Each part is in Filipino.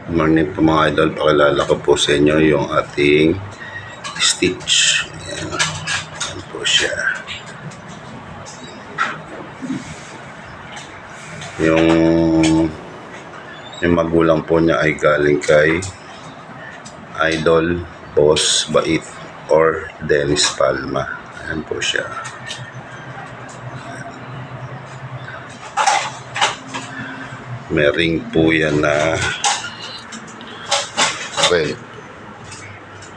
Good morning po mga idol, pakilala ko po sa inyo yung ating stitch. Ayan po siya. Yung magulang po niya ay galing kay Idol Boss Bait or Dennis Palma. Ayan po siya. May ring po yan na red.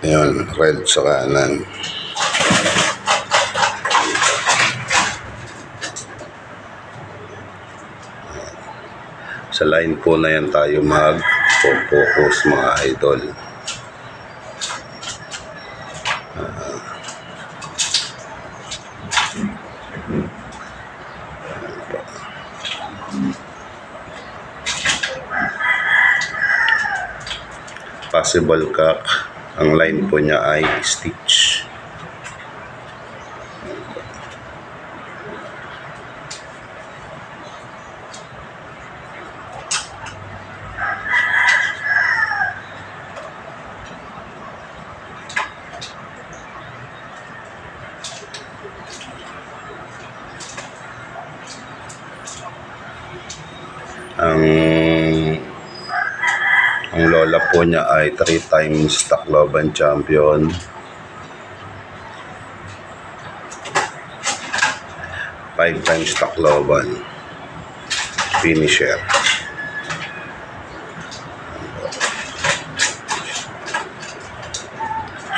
Ayan, red sa kanan. Sa line po na yan tayo mag-focus mga idol. Possible cock, ang line po niya ay stitch. Ang lola po niya ay 3 times Tacloban champion, 5 times Tacloban finisher.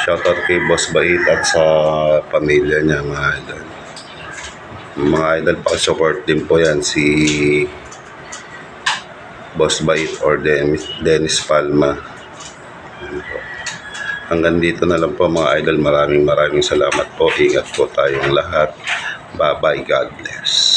Shoutout kay Boss Bait at sa pamilya niya mga idol. Mga idol, pakisupport din po yan si Boss Bait or Dennis Palma. Hanggang dito na lang po mga idol. Maraming salamat po. Ingat po tayong lahat. Bye bye. God bless.